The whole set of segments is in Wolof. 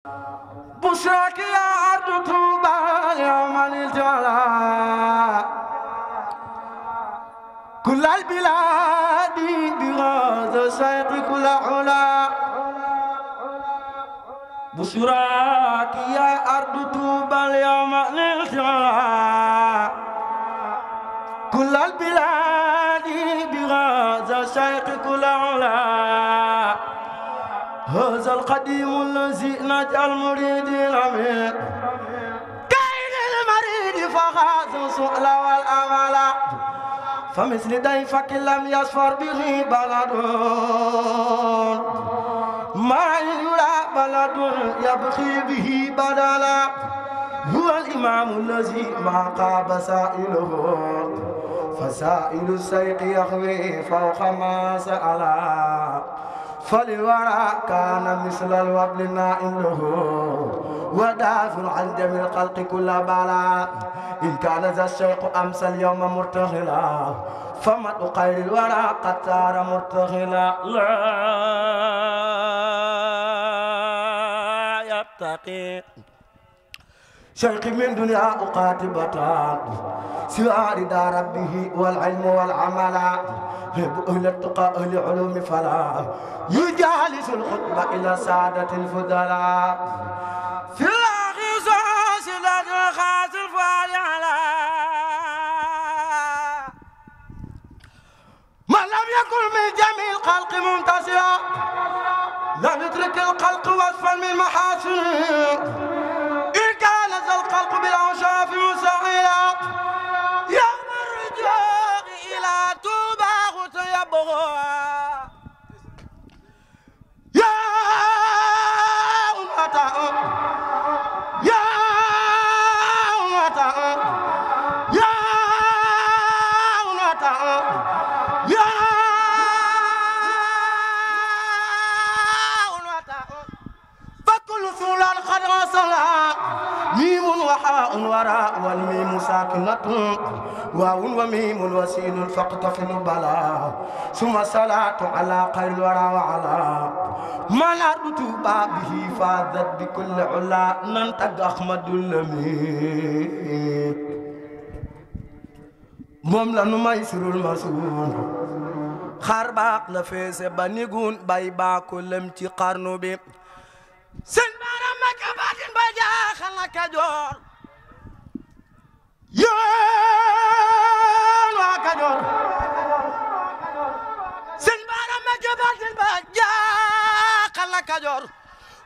بشراك يا أرض طوبى يوم الجلال كل البلاد بغاز الشيخ كل علا بشراك يا أرض طوبى اليوم للجلال كل البلاد بغاز الشيخ كل علا هذا القديم الذي نجى المريدين من كيد المريد فغاز سؤل والأمل فمثل ضيفك لم يسفر به بلد ما يرى بلد يبخي به بدلا هو الإمام الذي ما قاب سائله فسائل السيق يخوي فوق ما سألا فللورى كان مثل الوبل النائم له ودافع عن جميع الخلق كل بلاء إن كان ذا الشيخ أمس اليوم مرتخلا فمن خير الورى قد صار مرتخلا لا يبتقي شيخ من دنيا أقاتبتا سوى رضا ربه والعلم والعمل أهل التقى أهل العلوم فلا يجالس الخطبة إلى سادة الفضلاء في الأخيص سلة الخاص الفاجعة ما لم يكن من جميع الخلق منتصرا لم يترك الخلق وصفا من محاسنه إن كان ذا الخلق بالأوصاف مسعيرا يوم الرجوع إلى توبة يبغى يا أمتا يا أمتا يا أمتا يا أمتا فكل سولان قد غسلا ميم وحاء وراء والميم ساكنة واو وميم وسين فاقتفل البلاء ثم صلاة على خير الورى وعلى ما الأرض توبى به فاذت بكل علا ننتج أحمد اللمين moom la nu may surul masuun xar baax la feese ba nigun bay baa ko lem ci xarnu bi sëñ Bara Mbacké baatin ba jaaxal na Kajoor yéen waa Kajoor sëñ Bara Mbacké baatin ba jaaxal na Kajoor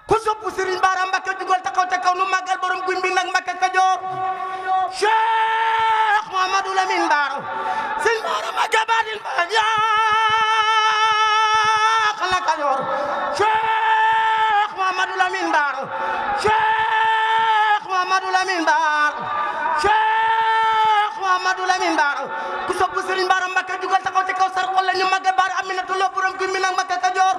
ku sopp Sëriñ Bara Mbacké jugal taxaw ca kaw nu màggal borom guy mbi nag Mbacké Kajoor Cheikh Mouhamadou Lamine Bara sëñ Bara Mbacké baatin ba jaaxal na Kajoor Cheikh Mouhamadou Lamine Bara Cheikh Mouhamadou Lamine Bara Cheikh Mouhamadou Lamine Bara ku sopp Sëriñ Bara Mbacké jugal taxaw ci kaw sar xol la ñu màggal Bara Aminata Lo borom guy mbi nag Mbacké Kajoor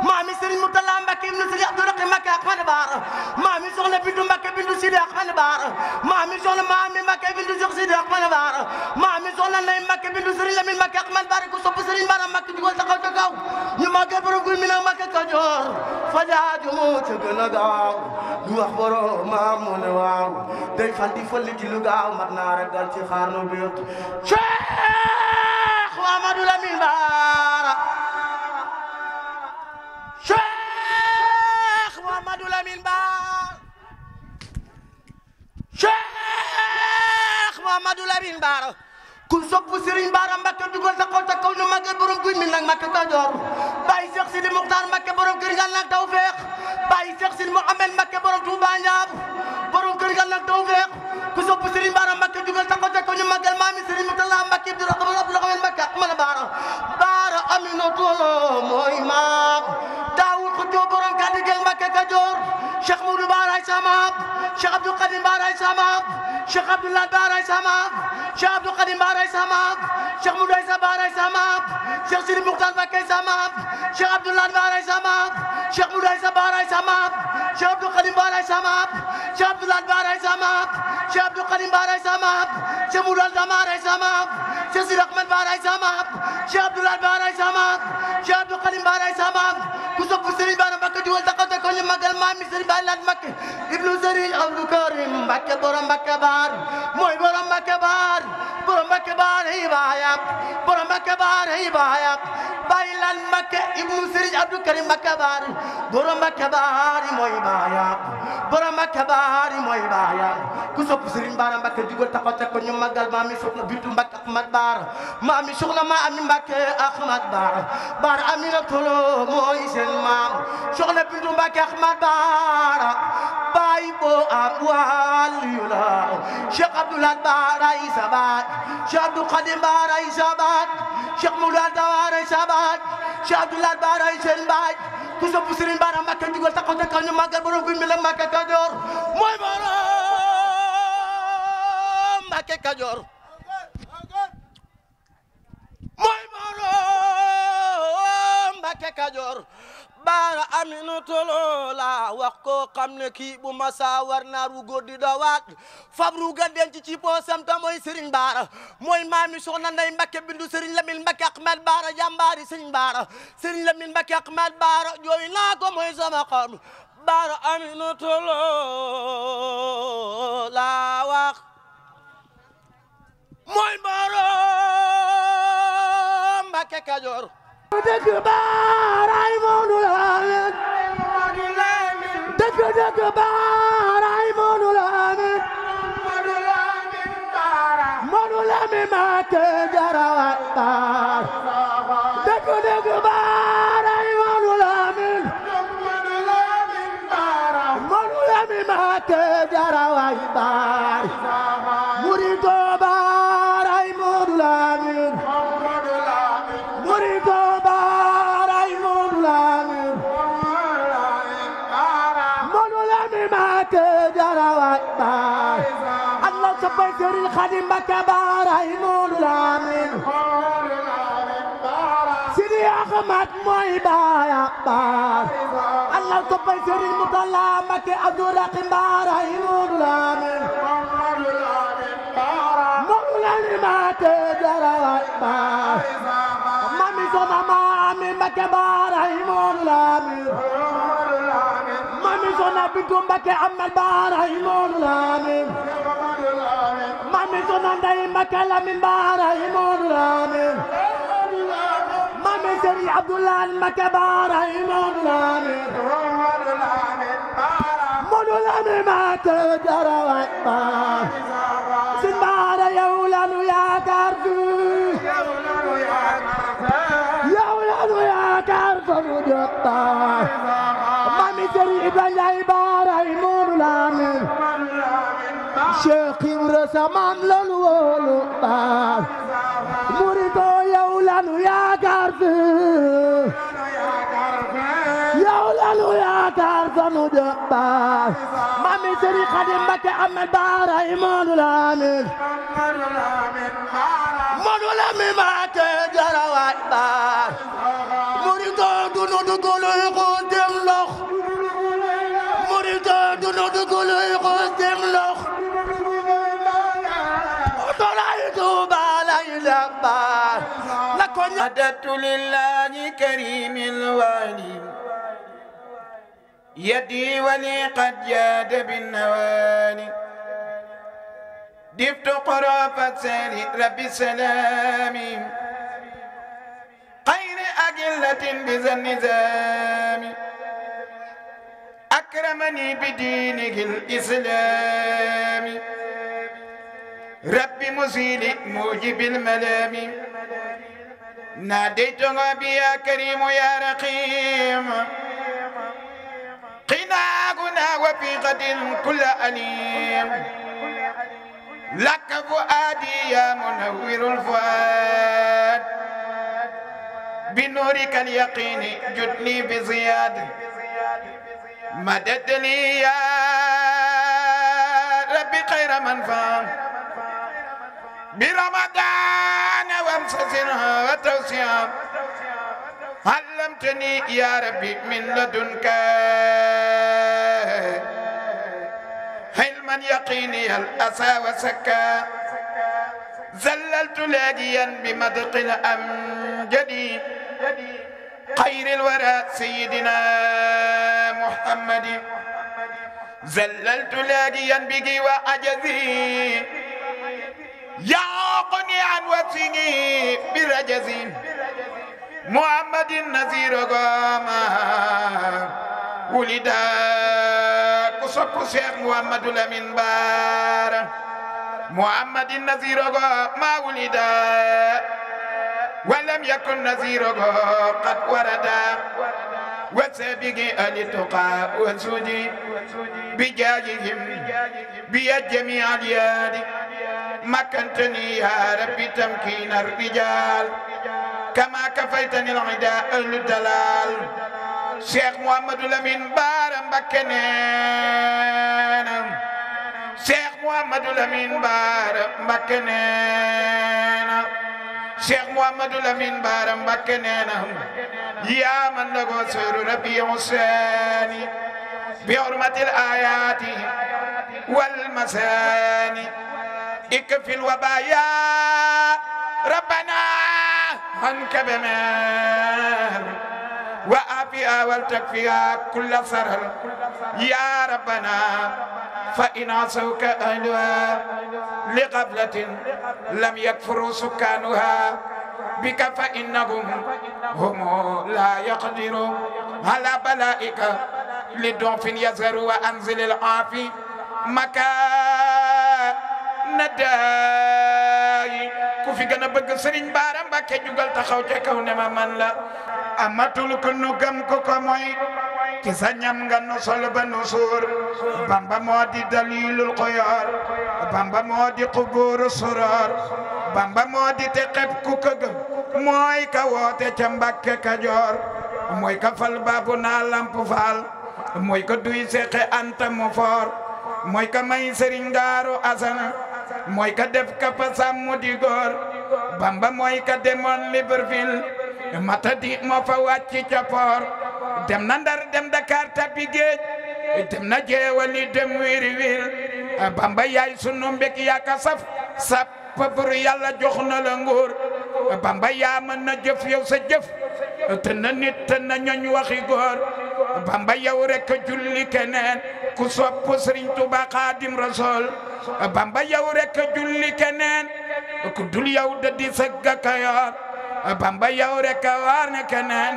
maami Sëriñ Moutalla Mbacké ibnu Sëriñ Abdou Rakhim Mbacké Ahmad Bara maami soxna Bintu Mbacké bintu Sidi Ahmad Bara maami soxna maami Mbacké bintu Cheikh Sidi Ahmad Bara maami soxna Ndey Mbacké bintu Sëriñ Lamine Mbacké Ahmad Bara ku sopp Sëriñ Bara Mbacké jugal taxaw ci kaw ñu màggal borom guy mbi nag Mbacké Kajoor fajaaju moo ca gën a gaaw ñu wax borom maam mu ne waaw day fal di fël ci lu gaaw mat naa rek dal ci xarnu bi Cheikh Mouhamadou Lamine Bara Cheikh Mouhamadou Lamine Bara Cheikh Mouhamadou Lamine Bara ku sopp Sëriñ Bara Mbacké dugal sa xol ca kaw ñu màggal borom guy mi nag Mbacké Kajoor Baye Cheikh Sidi Mokhtar Mbacké borom kër ga nag Tawfeex Baye Cheikh Sidi Mouhamed Mbacké borom Touba Ndiab borom kër ga nag Tawfeex ku sopp Sëriñ Bara Mbacké dugal sa xol ca kaw ñu màggal maami Sëriñ Moutalla Mbacké Abdou Rahman Mbacké Ahmad Bara Bara Aminata Lo mooy maam Daawul Xujo borom kàddu gi Mbacké Kajoor Cheikh Moudou Bara Samab Cheikh Abdou Khadim Bara Samab Cheikh Abdoulaye Bara Samab Cheikh Abdou Khadim Bara Samab Cheikh Moudou Aïssa Bara Samab Cheikh Sidi Mokhtar Mbacké Samab Cheikh Abdoulaye Bara Samab Cheikh Moudou Aïssa Bara Samab Cheikh Abdou Karim Bara Samab Cheikh Abdoulaye Bara Samab Cheikh Abdou Karim Bara Samab Cheikh Moudal Bara Samab Cheikh Sidi Ahmed Bara Samab Cheikh Abdoulaye Bara Samab Cheikh Abdou Karim Bara Samab ku sopp Serigne Bara Mbacké jugal taxaw ko ñu magal maami Serigne Bara Lat Mbacké ibnu Serigne Abdou Karim Mbacké borom Mbacké Bar mooy borom Mbacké Bar borom Mbacké Bar yi baayam borom Mbacké Bar yi baayam Baye Lat Mbacké ibnu Serigne Abdou Karim Mbacké Bar borom Mbacké Bar mooy baayam borom Mbacké Bar mooy baayam ku sopp Serigne Bara Mbacké jugal taxaw ko ñu magal maami soxna Bintu Mbacké Ahmad Bar maami soxna ma ami Mbacké Ahmad Bar Bar Aminata Lo mooy seen maam soxna Bintu Mbacké Ahmad Bar baay bo am waliyu la Cheikh Abdoulaye Bara Isabat Cheikh Abdou Khadim Bara Isabat Cheikh Moudal Bara Isabat Cheikh Abdoulaye Bara seen baay ku sopp Serigne Bara Mbacké jugal taxaw ko ñu magal borom guy mi la Mbacké Kajoor mooy borom Mbacké Kajoor mooy borom Mbacké Kajoor Bara Aminata Lo la wax ko xam ne kii bu masa war naar wu góor di dawaat fabru ga denc ci poosam ta mooy Serigne Bara mooy maami soxna Ndey Mbacké bindu Serigne Lamine Mbacké Ahmed Bara jàmbaari Serigne Bara Serigne Lamine Mbacké Ahmed Bara jooy naa ko mooy sama xam Bara Aminata Lo la wax mooy borom Mbacké Kajoor dëgg Baaraay Moodu Lamin dëgg Baaraay Moodu Lamin Moodu Lamin Mbacké Jarawaat Baar dëgg Baaraay Moodu Lamin Moodu Lamin Mbacké Jarawaat Baar murito Baaraay Moodu Lamin murito Allah soppay Serigne Khadim Mbacké Baaraay Moodu Lamin Sidi Ahmad mooy baaya baar Allah soppay Serigne Moutalla Mbacké Abdou Rakhim Baaraay Moodu Lamin Moodu Lamin Mbacké Jarawaat Baar mami soxna Maami Mbacké Baaraay Moodu Lamin mami soxna Bintu Mbacké Ahmed Baaraay Moodu Lamin mami soxna Ndey Mbacké Lamine Baaraay Moodu Lamin mami Serigne Abdoulaye Mbacké Baaraay Moodu Lamin Moodu Lamin Mbacké Jarawaat Baar Serigne Bara yow lanu yaakaar fi yow lanu yaakaar fa nu jot Baar mami Serigne Ibrahima Ndiaye Baaraay Moodu Lamin Cheikh Ibra Samam lanu wóolu Baar murito yow lanu yaakaar fi yow lanu yaakaar fa nu jot Baar mami Serigne Khadim Mbacké Ahmed Baaraay Moodu Lamin Moodu Lamin Mbacké Jarawaat Baar murito dunu duguluy xuus dem ndox murito dunu duguluy xuus dem ndox tolay Tuuba lay labbaar la ko عددت لله كريم الوالي يدي ولي قد جاد بالنوالي دفت قرافة ساري رب السلام خير أجلة بذا النظام أكرمني بدينه الإسلام رب مزيل موجب الملام ناديت ربي يا كريم يا رقيم قناعنا وفي غد كل أليم لك فؤادي يا منور الفؤاد بنورك اليقين جدني بزياد مدد لي يا ربي خير منفعه برمضان وامسسنا وتوسيا علمتني يا ربي من لدنك من يقيني الأسى وسكا زللت لاجيا بمدق الأمجد خير الورى سيدنا محمد زللت لاجيا بقي وعجزي يعقني عن وسيني برجزي محمد النذير قاما ولد كسب شيخ محمد الأمين بار محمد النذير قاما ولد ولم يكن نذير قد ورد وسابق التقى وسودي بجاههم بيد جميع الياد مكنتني يا ربي تمكين الرجال كما كفيتني العداء الدلال شيخ محمد الأمين بارم بكنين شيخ محمد الأمين بارم بكنين شيخ محمد الأمين بارم بكنين يا من له سر ربيع الثاني بحرمة الآيات والمساني اكفي الوبايا ربنا عنك بمال وعافيها والتكفيها كل سرر يا ربنا فإن عصوك أهلها لغفلة لم يكفروا سكانها بك فإنهم هم لا يقدروا على بلائك لضعف يزهر وأنزل العافي مكان نداي كوفي غنا بغ سيرين بارام باكي جوغال تاخاw ci kaw ne ma man la amatul ku nu gam ko ko moy ci sa ñam nga no sol ba no sur bamba modi dalilul khoyar bamba modi qubur surar bamba modi te xeb ku ko gam moy ka wote ca Mbàkke Kajoor moy ka fal babu na lamp faal moy ko duy sexe anta mo for moy ka may Sëriñ Daaru Asana moy ka def ka pa sàmm di góor bamba moy ka demoon Libreville mata di moo fa wàcc ca port dem na Ndar dem Dakar tapi géej dem na jeewali dem wiri wir bamba yaay sunu mbek yaa ka saf sap pour yàlla jox na la nguur bamba yaa mën na jëf yow sa jëf te na nit te na ñoñ waxi góor bamba yow rek julli keneen ku sopp Sëriñ Tuubaa Xaadim Rasuul bamba yow rek julli keneen ku dul yow da di sëgga Kayoor bamba yow rek waar ne keneen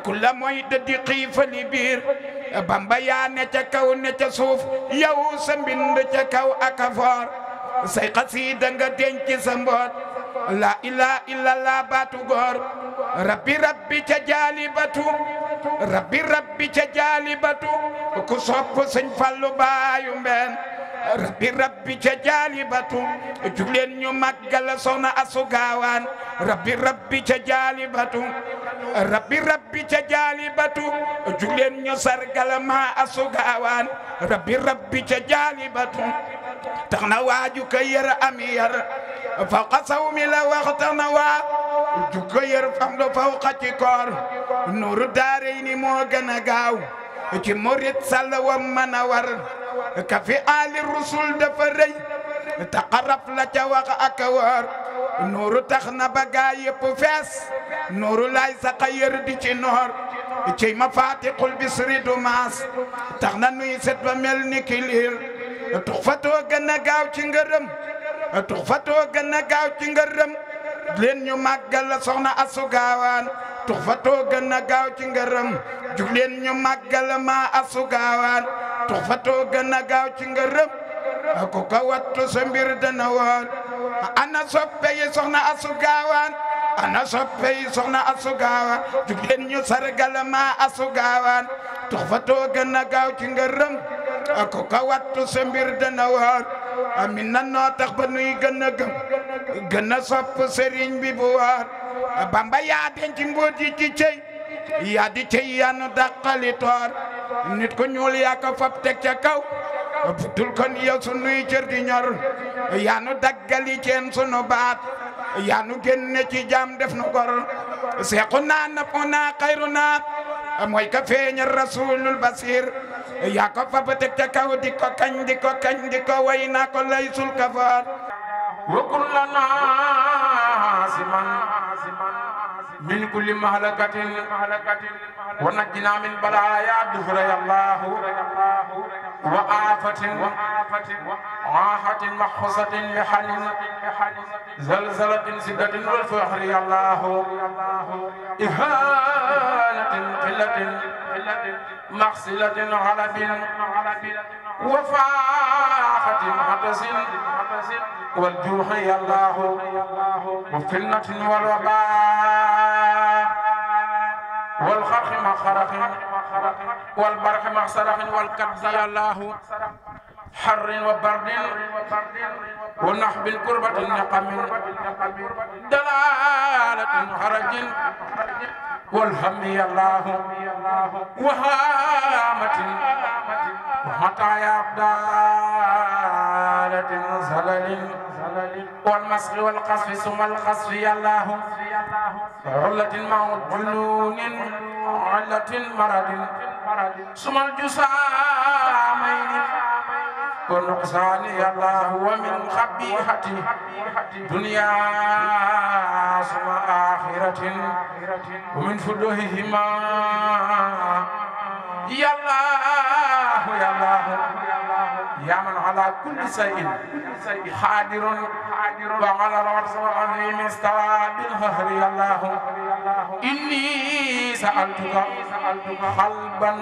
ku la mooy da di xiifali biir bamba yaa ne ca kaw ne ca suuf yow sa mbind ca kaw aka foor say xasiida nga denc sa mboot la ilaha illallah baatu góor rabbi rabbi ca jaalibatu rabbi rabbi ca jaalibatu ku sopp Sëñ Fallu baayu mbeen rabbi rabbi ca jaalibatu jugleen ñu màggal Soxna Asu Gaawaan rabbi rabbi ca jaalibatu rabbi rabbi ca jaalibatu jugleen ñu sargal ma Asu Gaawaan rabbi rabbi ca jaalibatu tax na waaju ko yër ami yar fawqa sawmi la waxta na waa ju ko yër fam do fawqa ci koor nuuru daarayni moo gën a gaaw ci murit sall wa mën a war ka fi ali rusul dafa rëy taqarraf la ca wax ak war nuuru tax na ba gaa yëpp fees nuuru lay saqa yër di ci noor ci ma faatixul bisri du maas tax na nuy set ba mel ni kilir tux fatoo gën a gaaw ci ngërëm tux fatoo gën a gaaw ci ngërëm leen ñu màggal Soxna Asu Gaawaan tux fatoo gën a gaaw ci ngërëm jug leen ñu màggal ma Asu Gaawaan tux fatoo gën a gaaw ci ngërëm ku ko wattu sa mbir dana woon ana soppe yi Soxna Asu Gaawaan ana soppe yi Soxna Asu Gaawaan jug leen ñu sargal ma Asu Gaawaan tux fatoo gën a gaaw ci ngërëm ku ko wattu sa mbir dana woon amin na noo tax ba nuy gën a gëm gën a sopp sëriñ bi bu waar bamba yaa denc mbóot yi ci cey yaa di cey yaanu dàqali toor nit ku ñuul yaa ko fab teg ca kaw budul kon yow sunuy cër di ñor yaanu daggali ceen sunu baat yaanu génne ci jaam def nu gor seexu naa nafu naa xayru naa mooy ka feeñal rasulul basir yaa ko fa ba teg ca kaw di ko kañ di ko kañ di ko way naa ko laysul kafaar wa kullana siman min kulli mahlakatin wa najjina min balaya duhra ya allah wa afatin mahfusatin mihalin zalzalatin sidatin wal fahri ya allah ihanatin qillatin maghsilatin ghalabin wa faahatin hadasin wal juhi ya allah wa fitnatin wal wabaa wal kharqi ma kharaqin wal barqi ma saraqin wal kaddi ya allah حر وبرد ونحب كربة نقم دلالة حرج والهم يا الله وهامة وحطايا عبدالة زلل والمسخ والقصف ثم القصف يا الله علة مع جنون علة مرض ثم الجسامين ونقصان يا الله ومن خبيحة دنيا ثم آخرة ومن فدوههما يا الله يا الله يا من على كل شيء حاضر وعلى العرش العظيم استوى بالقهر يا الله إني سألتك قلبا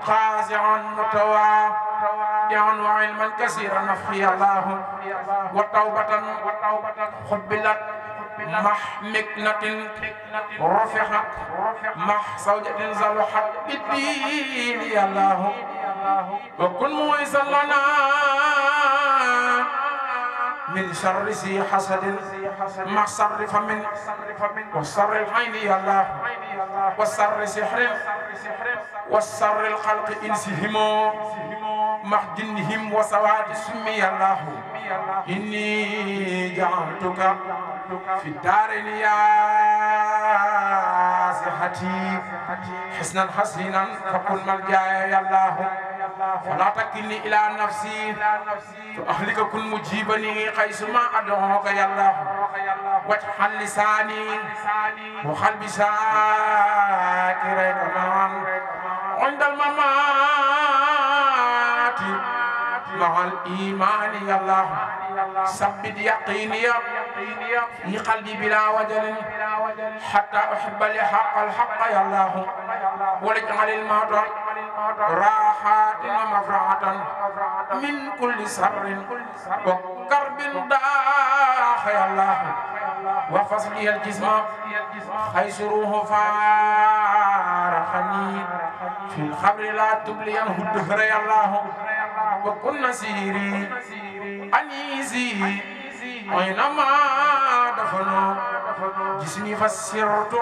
خاشعا متواضعا وعلما كثيرا نفخي الله وتوبة قبلت مع مكنة رفعت مع زوجة زلحت بالدين يا الله وكن مويسا لنا من شر ذي حسد مع شر فمن وشر العين يا الله وشر سحر وشر الخلق إنسهم مع جنهم وسواد سمي الله إني جعلتك في الدارين يا صحتي حسنا حسينا فكن ملجاي يا الله فلا تكلني إلى نفسي فأهلك كن مجيبني حيث ما أدعوك يا الله واجعل لساني وقلبي شاكرا معا عند الممات مع الإيمان يا الله ثبت يقيني في قلبي بلا وجل حتى أحب لحق الحق يا الله ولجعل الموت راحة ومفرعة من كل سر وكرب داخ يا الله وفصلي الجسم حيث روح فارقني في الخبر لا تبلينه الدهر يا الله وكن نسيري أنيسي أينما دفنوا جسمي فسرت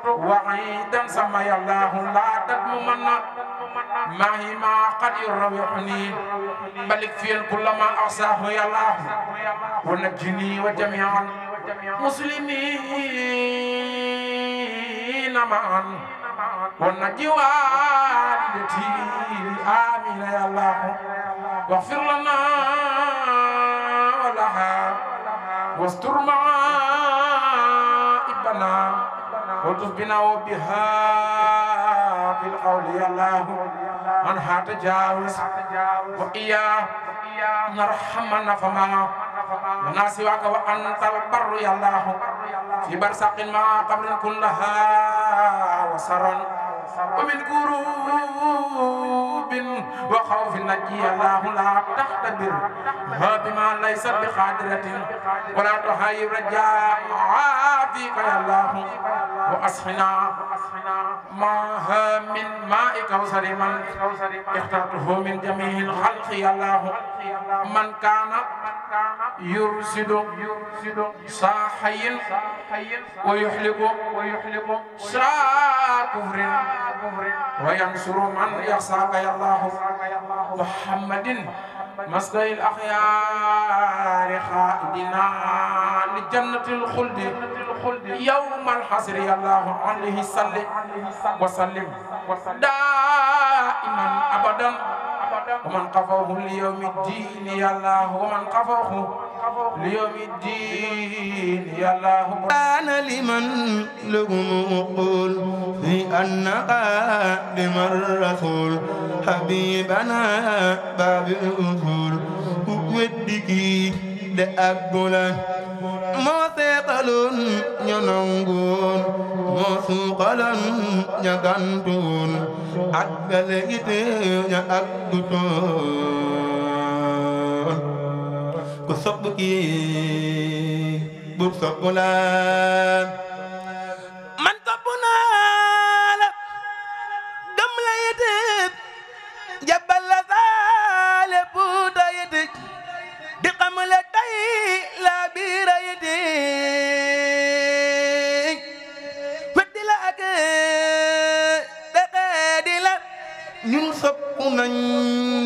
وعيدا سمي الله لا تدممن معي ما قد يروحني بل اكفي كل ما أعصاه يا الله ونجني وجميع المسلمين معا ونجي والدتي آمين يا الله واغفر لنا ولها واستر معائبنا والطف بنا وبها في القول يا الله عنها تجاوز وإياه نرحمنا فما لنا سواك وأنت البر يا الله في برسق ما قبل كلها وسرا ومن كروب وخوف نجي الله لا تختبر بما ليس بقادرة ولا تهيب رجاء عافيك يا الله وأسقنا ماها من ماء كوثر من اخترته من جميع الخلق يا الله من كان يرسد صاحي ويحلق شاء كفر وينصر من يخشاك يا الله محمد مسقي الأخيار خائدنا لجنة الخلد يوم الحسر يا الله عليه صل وسلم دائما أبدا ومن قفوه ليوم الدين يا الله ومن قفوه ليوم الدين يا الله أنا لمن لهم أقول في أن قادم الرسول حبيبنا باب الأصول ودك دأقلا ما ثقلون ينغون ما ثقلون يغنتون أقبل إتنا أقبتون كسبكي برسقلا من تبنا دم لا يتب جبل ذال بودا يتب di xamale tey la biira yi di weddi la ak dexee di la ñun sopp nañ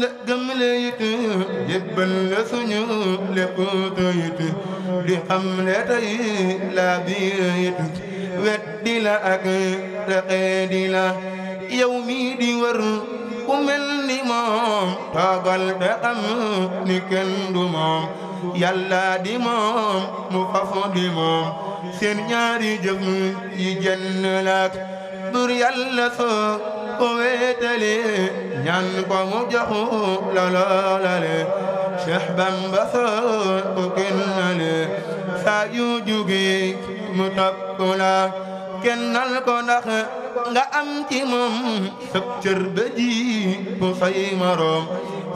la gëm la it jébbal la suñu lépp it di xamle tey la biira it weddi la ak dexee di la yow mi di wër ku mel ni moom toogal te xam ni kenn du moom yàlla di moom mu fafu di moom seen ñaari jëf yi jenn laak bur yàlla soo ko wéetale ñaan ko mu joxu la loolale Cheikh Bamba soo ko kennale saa yu jóge mu topp la kennal ko ndax nga am ci moom sëb cër ba ji bu say moroom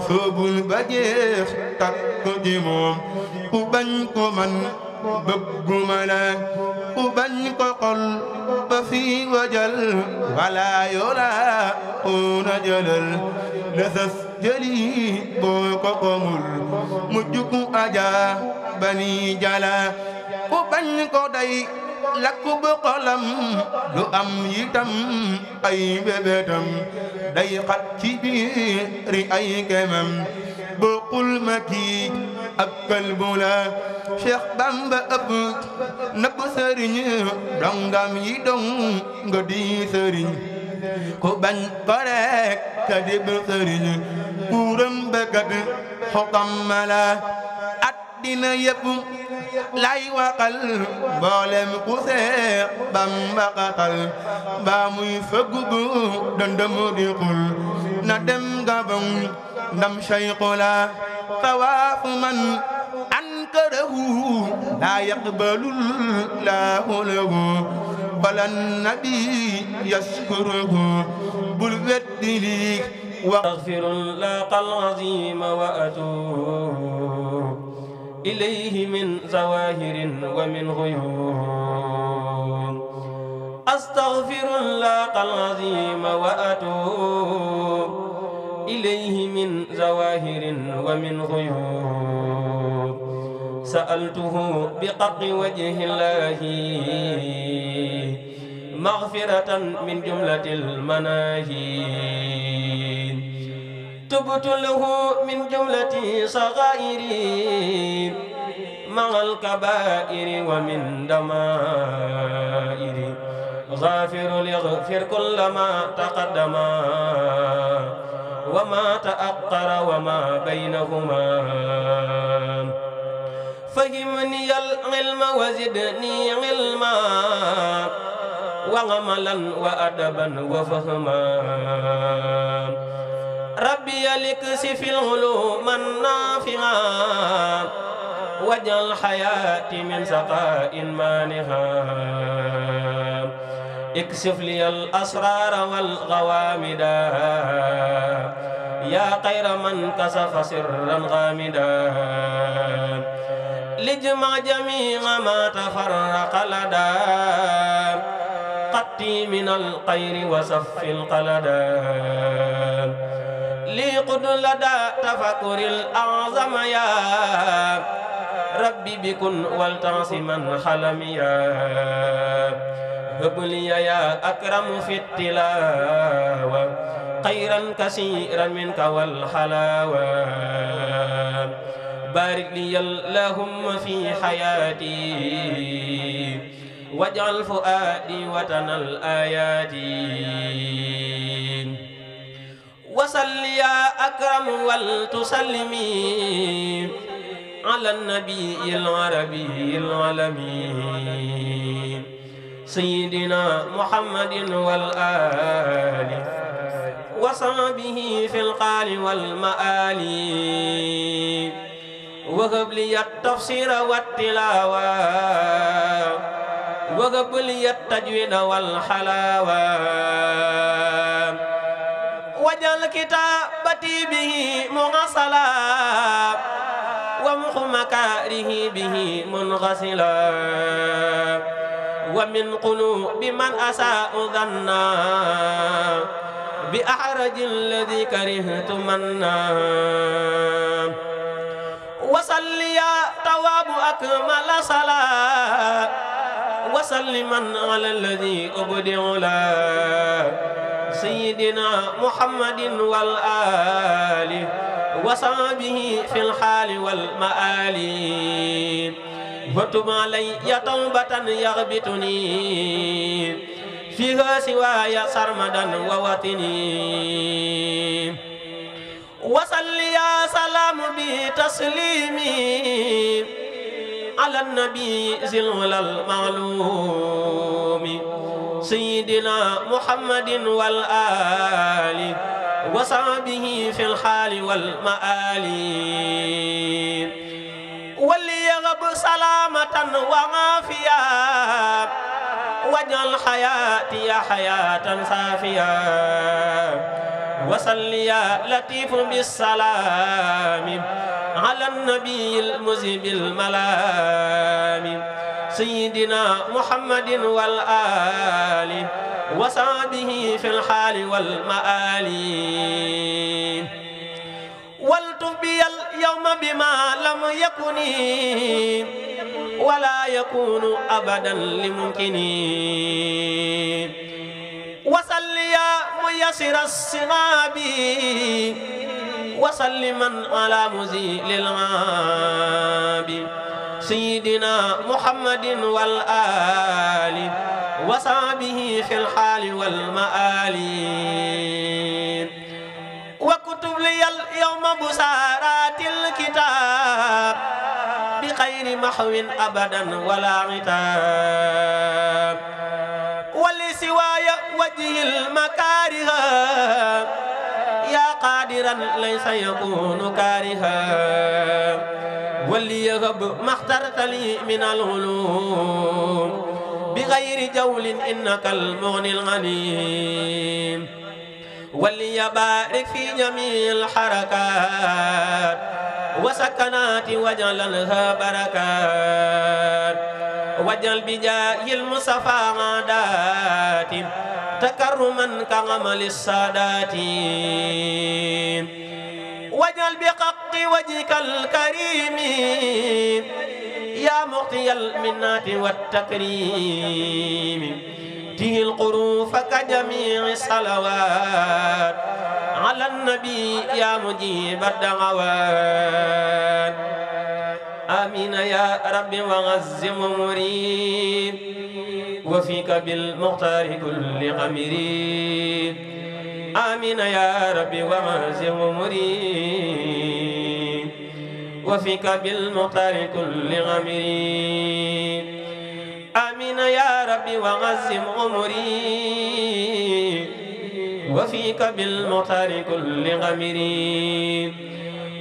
soobul ba jeex takk ci moom ku bañ ko man bëgguma la ku bañ ko xol ba fii wajal wala yola una jëlal lësës jëli boo ko xamul mu jukku aja bani jala ku bañ ko day lakku bu xolam du am yitam ay bébétam day xat ci biiri ay kemam bokkul ma kii ak kalbu la Cheikh Bamba ëpp nëpp sëriñ dongam yi dong nga di sëriñ ku bañ ko rek ka dib sëriñ kuuram bëggat xokam la addina yépp lay waxal mboolem ku Seex Bamba xaxal ba muy fëggu bu dëndëm di xul na dem Gabon ndam Cheikhu la tawaafu man ankarahu laa yaqbalul laahu lahu wala nabi yaskuruhu bul weddi lii astaghfirullah al-azim wa atuub إليه من زواهر ومن غيوب أستغفر الله العظيم وأتوب إليه من زواهر ومن غيوب سألته بقق وجه الله مغفرة من جملة المناهي تبت له من جملة صغائري مع الكبائر ومن دمائر غافر ليغفر كل ما تقدم وما تأخر وما بينهما فهمني العلم وزدني علما وعملا وأدبا وفهما ربي لكسف العلوم النافعة واجعل حياتي من سقاء مانها اكشف لي الأسرار والغوامدا يا خير من كشف سرا غامدا لجمع جميع ما تفرق لدى قطي من الخير وصف القلدا لي قد لدى تفكر الأعظم يا ربي بكن والتعصما حلميا هب لي يا أكرم في التلاوة خيرا كثيرا منك والحلاوة بارك لي اللهم في حياتي واجعل فؤادي وطن الآيات وصل يا أكرم ولتسلمي على النبي العربي العالمي سيدنا محمد والآل وصحبه في القال والمآل وهب لي التفسير والتلاوة وهب لي التجويد والحلاوة وجعل كتابتي به مغسلا ومخ مكاره به منغسلا ومن قلوب من أساء ظنا بأحرج الذي كرهت منا وصل يا تواب أكمل صلاة وسلما على الذي أبدع لا سيدنا محمد والآل وصحبه في الحال والمآل وتب علي توبة يغبطني فيها سواي سرمدا ووطني وصل يا سلام بتسليمي على النبي ذي العلا المعلوم سيدنا محمد والآل وصحبه في الحال والمآل وليغب سلامة وعافية واجعل حياتي حياة صافية وصل يا لطيف بالسلام على النبي المذهب الملام سيدنا محمد والآل وصحبه في الحال والمآل والتف بي اليوم بما لم يكن ولا يكون أبدا لممكن وصل يا ميسر الصغاب وسلما على مزيل الغاب سيدنا محمد والآل وصحبه في الحال والمآل وكتب لي اليوم بسارات الكتاب بخير محو أبدا ولا عتاب ولسواي وجه المكاره يا قادرا ليس يكون كارها وليغب ما اخترت لي من العلوم بغير جول إنك المغني الغنيم وليبارك في جميع الحركات وسكنات وجعلها بركات وجعل بجاه المصطفى عادات تكرما كعمل السادات وجعل بحق وجهك الكريم يا مغتي المنات والتكريم ته القروف كجميع الصلوات على النبي يا مجيب الدعوات آمين يا رب وعزم مريد وفيك بالمختار كل غمريد آمين يا رب وعزم مريد وفيك بالمختار كل غمريد آمين يا رب وعزم عمري وفيك بالمختار كل غمري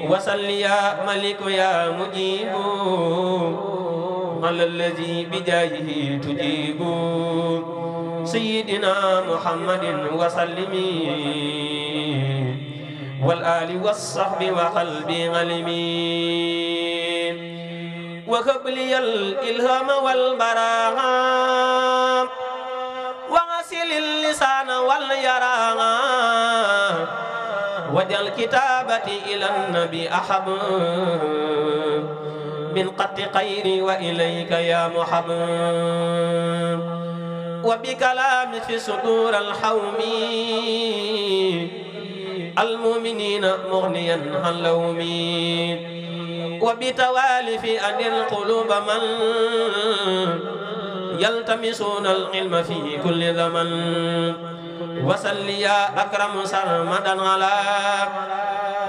وصل يا ملك يا مجيب على الذي بجاهه تجيب سيدنا محمد وسلم والآل والصحب وقلبي علمين وهب لي الإلهام والبراءة وغسل اللسان واليراء واجعل كتابتي إلى النبي أحب من قط خيري وإليك يا محب وبكلام في صدور الحوم المؤمنين مغنيا عن لومي وبتوالف أن القلوب من يلتمسون العلم في كل زمن وصل يا أكرم سرمدا على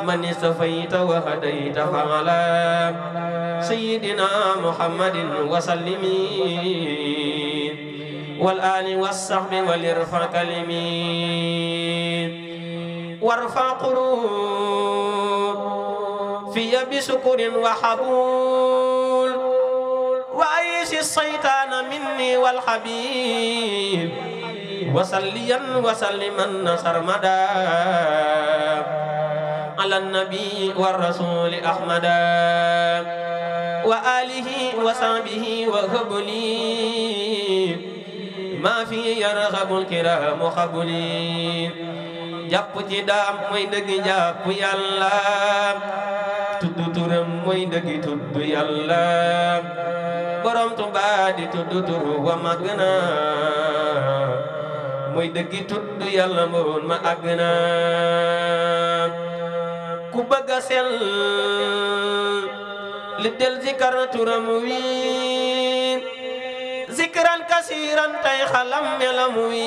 من استفيت وهديت فعلى سيدنا محمد وسلم والآل والصحب والإرفع كلمين وارفع قرون في بسكر وحبول وعيش الشيطان مني والحبيب وصليا وسلما سرمدا على النبي والرسول أحمد وآله وصحبه وهب لي ما في يرغب الكرام خبلي jàpp ci daam mooy dëgg jàpp yàlla tudd turam mooy dëgg tudd yàlla borom Tuubaa di tudd tur wa màgg na mooy dëgg tudd yàlla mboon ma àgg na ku bëgg a sell li del zikar turam wi zikran kasiran tay xalam melam wi